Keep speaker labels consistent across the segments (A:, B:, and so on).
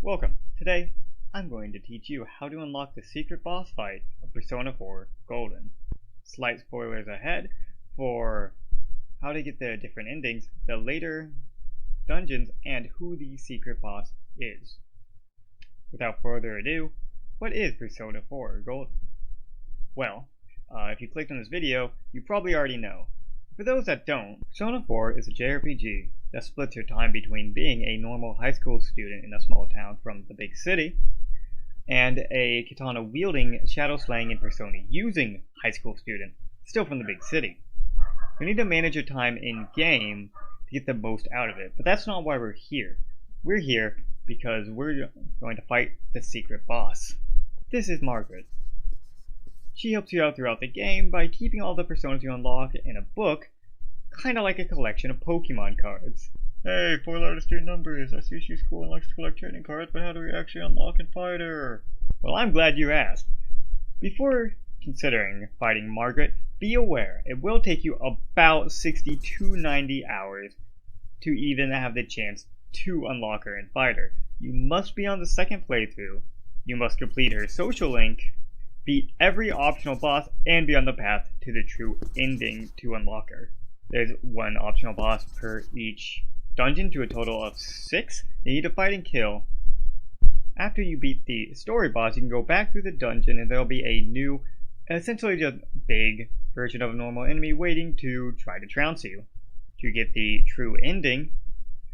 A: Welcome. Today, I'm going to teach you how to unlock the secret boss fight of Persona 4 Golden. Slight spoilers ahead for how to get the different endings, the later dungeons, and who the secret boss is. Without further ado, what is Persona 4 Golden? Well, if you clicked on this video, you probably already know. For those that don't, Persona 4 is a JRPG that splits your time between being a normal high school student in a small town from the big city and a katana wielding, shadow slaying, and persona using high school student still from the big city. You need to manage your time in game to get the most out of it, but that's not why we're here. We're here because we're going to fight the secret boss. This is Margaret. She helps you out throughout the game by keeping all the personas you unlock in a book, kinda like a collection of Pokemon cards. Hey, 4 letters, 2 numbers. I see she's cool and likes to collect trading cards, but how do we actually unlock and fight her? Well, I'm glad you asked. Before considering fighting Margaret, be aware it will take you about 60 to 90 hours to even have the chance to unlock her and fight her. You must be on the second playthrough, you must complete her social link, beat every optional boss, and be on the path to the true ending to unlock her. There's 1 optional boss per each dungeon to a total of 6 you need to fight and kill. After you beat the story boss, you can go back through the dungeon and there'll be a new, essentially just big version of a normal enemy waiting to try to trounce you. To get the true ending,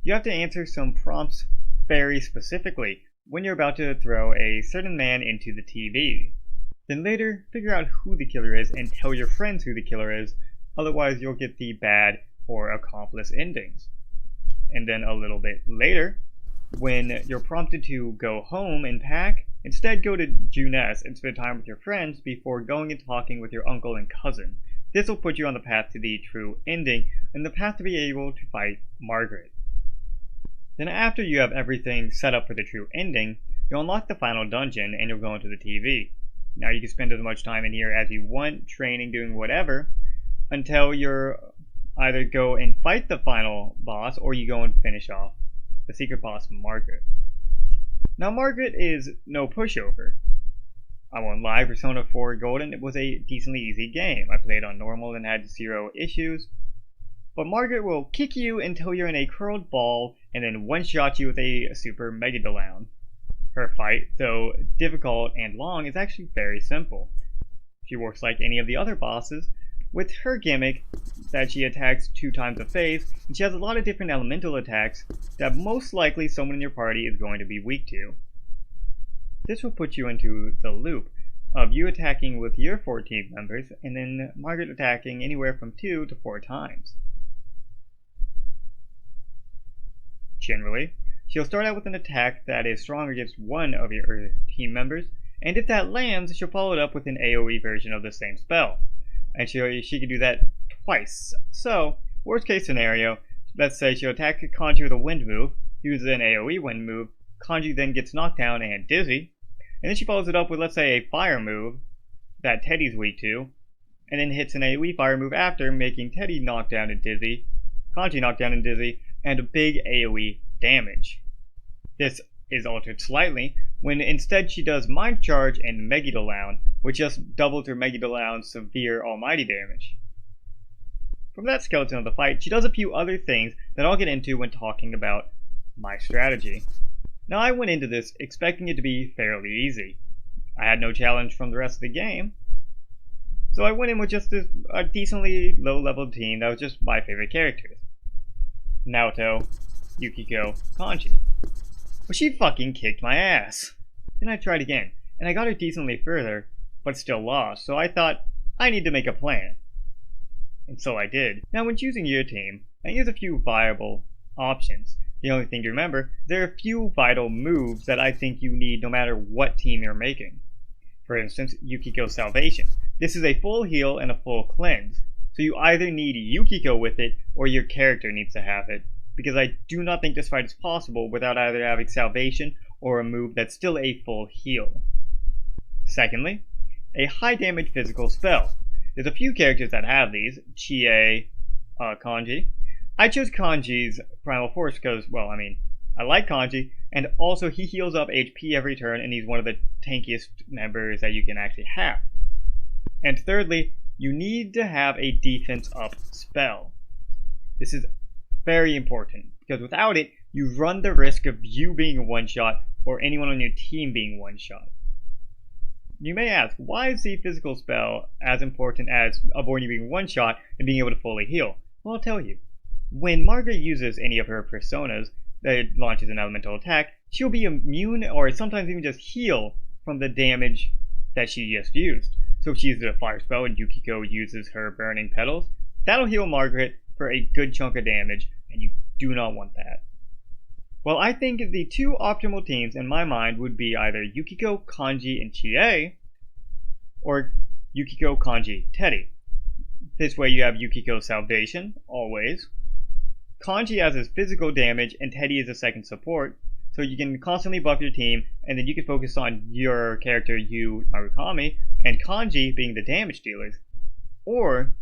A: you have to answer some prompts very specifically when you're about to throw a certain man into the TV. Then later, figure out who the killer is and tell your friends who the killer is, otherwise you'll get the bad or accomplice endings. And then a little bit later, when you're prompted to go home and pack, instead go to Junes and spend time with your friends before going and talking with your uncle and cousin. This will put you on the path to the true ending and the path to be able to fight Margaret. Then after you have everything set up for the true ending, you'll unlock the final dungeon and you'll go into the TV. Now you can spend as much time in here as you want, training, doing whatever, until you're either go and fight the final boss or you go and finish off the secret boss, Margaret. Now Margaret is no pushover. I won't lie, Persona 4 Golden, it was a decently easy game. I played on normal and had 0 issues. But Margaret will kick you until you're in a curled ball and then one-shot you with a super mega down. Her fight, though difficult and long, is actually very simple. She works like any of the other bosses, with her gimmick that she attacks 2 times a phase, and she has a lot of different elemental attacks that most likely someone in your party is going to be weak to. This will put you into the loop of you attacking with your 4 team members, and then Margaret attacking anywhere from 2 to 4 times. Generally, she'll start out with an attack that is strong against 1 of your team members, and if that lands, she'll follow it up with an AoE version of the same spell. And she can do that twice. So, worst case scenario, let's say she'll attack Kanji with a wind move, uses an AoE wind move, Kanji then gets knocked down and dizzy, and then she follows it up with, let's say, a fire move that Teddy's weak to, and then hits an AoE fire move after, making Teddy knocked down and dizzy, Kanji knocked down and dizzy, and a big AoE damage. This is altered slightly when instead she does Mind Charge and Megidolaun, which just doubles her Megidolaun's severe almighty damage. From that skeleton of the fight, she does a few other things that I'll get into when talking about my strategy. Now I went into this expecting it to be fairly easy. I had no challenge from the rest of the game, so I went in with just a decently low-level team that was just my favorite characters. Naoto, Yukiko, Kanji. But she fucking kicked my ass. Then I tried again, and I got her decently further, but still lost, so I thought, I need to make a plan. And so I did. Now when choosing your team, I use a few viable options. The only thing to remember, there are a few vital moves that I think you need no matter what team you're making. For instance, Yukiko's Salvation. This is a full heal and a full cleanse, so you either need Yukiko with it, or your character needs to have it, because I do not think this fight is possible without either having Salvation or a move that's still a full heal. Secondly, a high damage physical spell. There's a few characters that have these, Chie, Kanji. I chose Kanji's Primal Force because, well, I like Kanji, and also he heals up HP every turn, and he's one of the tankiest members that you can actually have. And thirdly, you need to have a defense up spell. This is very important, because without it, you run the risk of you being one-shot or anyone on your team being one-shot. You may ask, why is the physical spell as important as avoiding being one-shot and being able to fully heal? Well, I'll tell you. When Margaret uses any of her personas that launches an elemental attack, she'll be immune or sometimes even just heal from the damage that she just used. So if she uses a fire spell and Yukiko uses her burning petals, that'll heal Margaret for a good chunk of damage, and you do not want that. Well, I think the two optimal teams in my mind would be either Yukiko, Kanji, and Chie, or Yukiko, Kanji, Teddy. This way you have Yukiko's Salvation, always. Kanji has his physical damage, and Teddy is a second support, so you can constantly buff your team, and then you can focus on your character, Yu, Narukami, and Kanji being the damage dealers. Or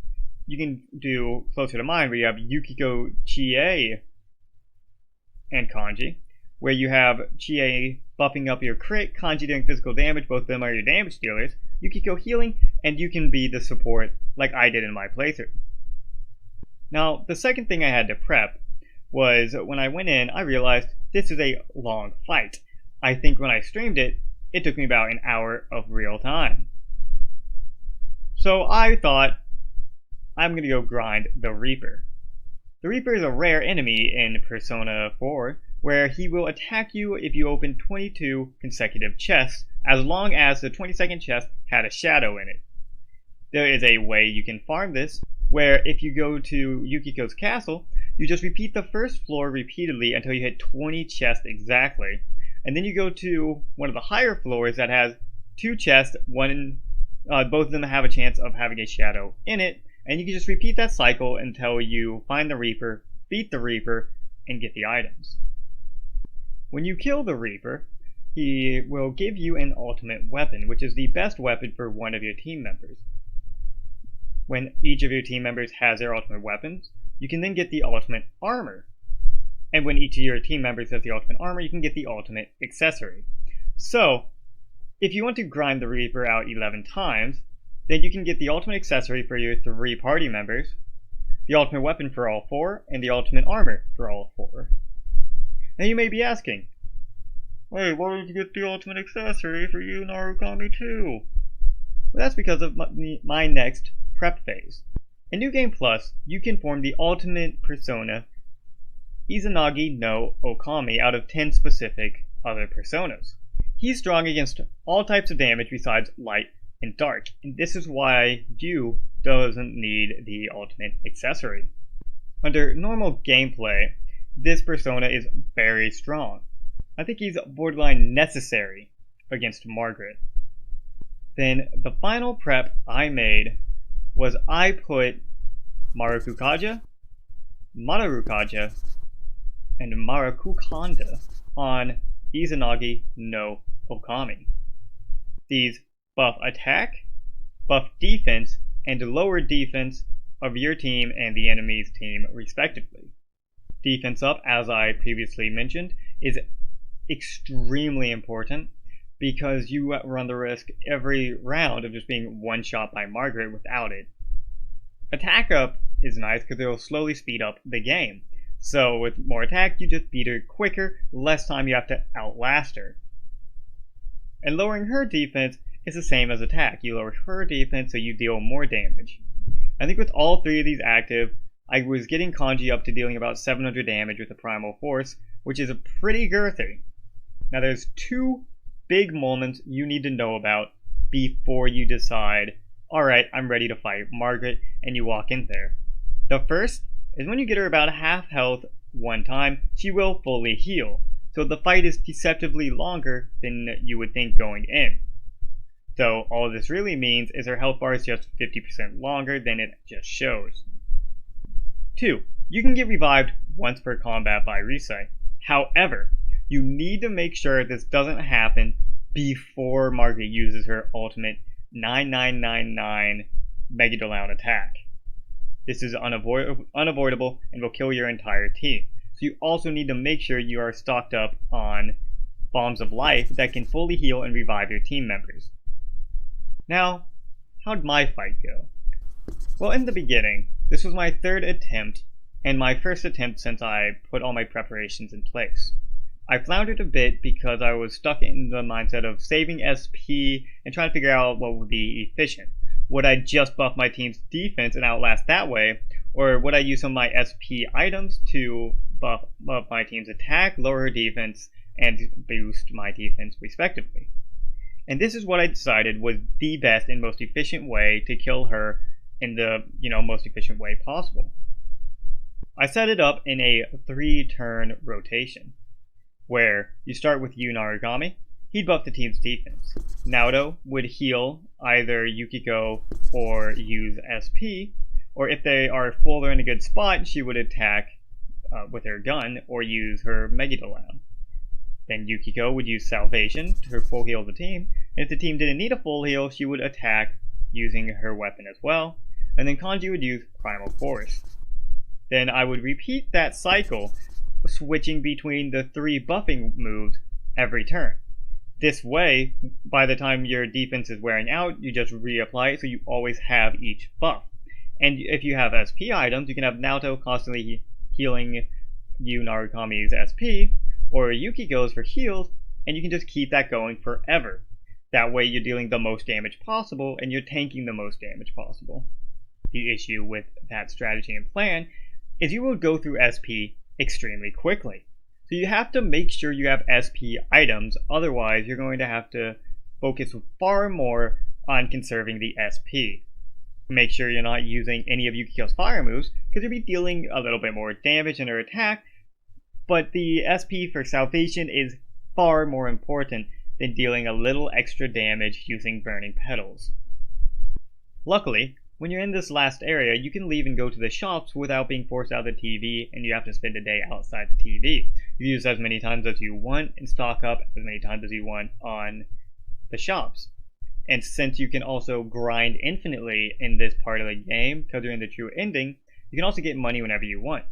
A: you can do closer to mine, where you have Yukiko, Chie, and Kanji, where you have Chie buffing up your crit, Kanji doing physical damage, both of them are your damage dealers, Yukiko healing, and you can be the support like I did in my playthrough. Now, the second thing I had to prep was when I went in, I realized this is a long fight. I think when I streamed it, it took me about an hour of real time. So I thought, I'm going to go grind the Reaper. The Reaper is a rare enemy in Persona 4, where he will attack you if you open 22 consecutive chests, as long as the 22nd chest had a shadow in it. There is a way you can farm this, where if you go to Yukiko's castle, you just repeat the first floor repeatedly until you hit 20 chests exactly. And then you go to one of the higher floors that has 2 chests, both of them have a chance of having a shadow in it, and you can just repeat that cycle until you find the Reaper, beat the Reaper, and get the items. When you kill the Reaper, he will give you an ultimate weapon, which is the best weapon for one of your team members. When each of your team members has their ultimate weapons, you can then get the ultimate armor. And when each of your team members has the ultimate armor, you can get the ultimate accessory. So, if you want to grind the Reaper out 11 times, then you can get the ultimate accessory for your 3 party members, the ultimate weapon for all 4, and the ultimate armor for all 4. Now you may be asking, wait, why did you get the ultimate accessory for you, Narukami, too? Well, that's because of my next prep phase. In New Game Plus, you can form the ultimate persona, Izanagi no Okami, out of 10 specific other personas. He's strong against all types of damage besides light and dark, and this is why Yu doesn't need the ultimate accessory. Under normal gameplay, this persona is very strong. I think he's borderline necessary against Margaret. Then the final prep I made was I put Marukukaja, Mararukaja, and Marakukanda on Izanagi no Okami. These buff attack, buff defense, and lower defense of your team and the enemy's team respectively. Defense up, as I previously mentioned, is extremely important because you run the risk every round of just being one shot by Margaret without it. Attack up is nice because it'll slowly speed up the game. So with more attack, you just beat her quicker, less time you have to outlast her. And lowering her defense is the same as attack. You lower her defense so you deal more damage. I think with all 3 of these active, I was getting Kanji up to dealing about 700 damage with the Primal Force, which is pretty girthy. Now there's 2 big moments you need to know about before you decide, alright, I'm ready to fight Margaret, and you walk in there. The first is when you get her about half health one time, she will fully heal. So the fight is deceptively longer than you would think going in. So all this really means is her health bar is just 50% longer than it just shows. 2. You can get revived once per combat by Risai. However, you need to make sure this doesn't happen before Margaret uses her ultimate 9999 Megadolon attack. This is unavoidable and will kill your entire team. so you also need to make sure you are stocked up on bombs of life that can fully heal and revive your team members. Now, how'd my fight go? Well, in the beginning, this was my third attempt, and my first attempt since I put all my preparations in place. I floundered a bit because I was stuck in the mindset of saving SP and trying to figure out what would be efficient. Would I just buff my team's defense and outlast that way, or would I use some of my SP items to buff my team's attack, lower her defense, and boost my defense respectively? And this is what I decided was the best and most efficient way to kill her in the most efficient way possible. I set it up in a 3-turn rotation, where you start with Yu Narigami. He'd buff the team's defense. Naoto would heal either Yukiko or use SP, or if they are full or in a good spot, she would attack with her gun or use her Megadolam. Then Yukiko would use Salvation to full heal the team, and if the team didn't need a full heal, she would attack using her weapon as well, and then Kanji would use Primal Force. Then I would repeat that cycle, switching between the 3 buffing moves every turn. This way, by the time your defense is wearing out, you just reapply it so you always have each buff. And if you have SP items, you can have Naoto constantly healing Yu Narigami's SP, or Yukiko's for heals, and you can just keep that going forever. That way you're dealing the most damage possible, and you're tanking the most damage possible. The issue with that strategy and plan is you will go through SP extremely quickly. So you have to make sure you have SP items, otherwise you're going to have to focus far more on conserving the SP. Make sure you're not using any of Yukiko's fire moves, because you'll be dealing a little bit more damage in her attack, but the SP for Salvation is far more important than dealing a little extra damage using Burning Petals. Luckily, when you're in this last area, you can leave and go to the shops without being forced out of the TV, and you have to spend a day outside the TV. You use as many times as you want and stock up as many times as you want on the shops. And since you can also grind infinitely in this part of the game, because you're in the true ending, you can also get money whenever you want.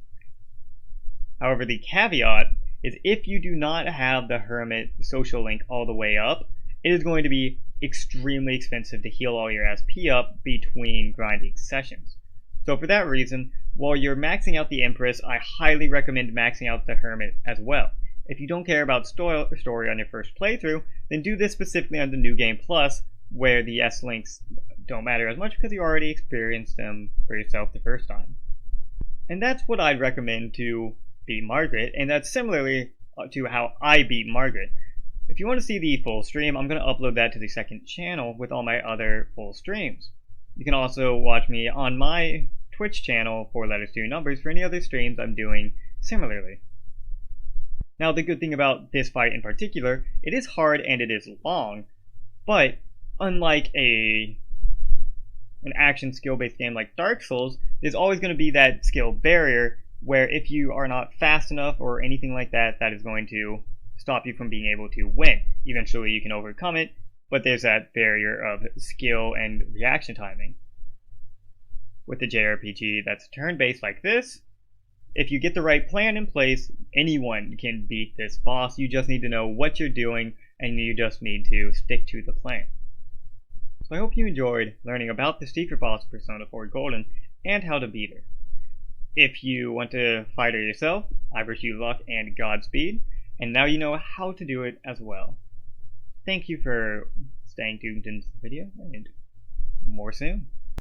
A: However, the caveat is if you do not have the Hermit social link all the way up, it is going to be extremely expensive to heal all your SP up between grinding sessions. So for that reason, while you're maxing out the Empress, I highly recommend maxing out the Hermit as well. If you don't care about story on your first playthrough, then do this specifically on the New Game Plus, where the S-links don't matter as much because you already experienced them for yourself the first time. And that's what I'd recommend to beat Margaret, and that's similarly to how I beat Margaret. If you want to see the full stream, I'm going to upload that to the second channel with all my other full streams. You can also watch me on my Twitch channel for Letters to Your Numbers for any other streams I'm doing similarly. Now the good thing about this fight in particular, it is hard and it is long, but unlike an action skill-based game like Dark Souls, there's always going to be that skill barrier where if you are not fast enough or anything like that, that is going to stop you from being able to win. Eventually you can overcome it, but there's that barrier of skill and reaction timing. With the JRPG that's turn-based like this, if you get the right plan in place, anyone can beat this boss. You just need to know what you're doing, and you just need to stick to the plan. So I hope you enjoyed learning about the secret boss Persona 4 Golden and how to beat her. If you want to fight her yourself, I wish you luck and Godspeed, and now you know how to do it as well. Thank you for staying tuned in this video, and more soon.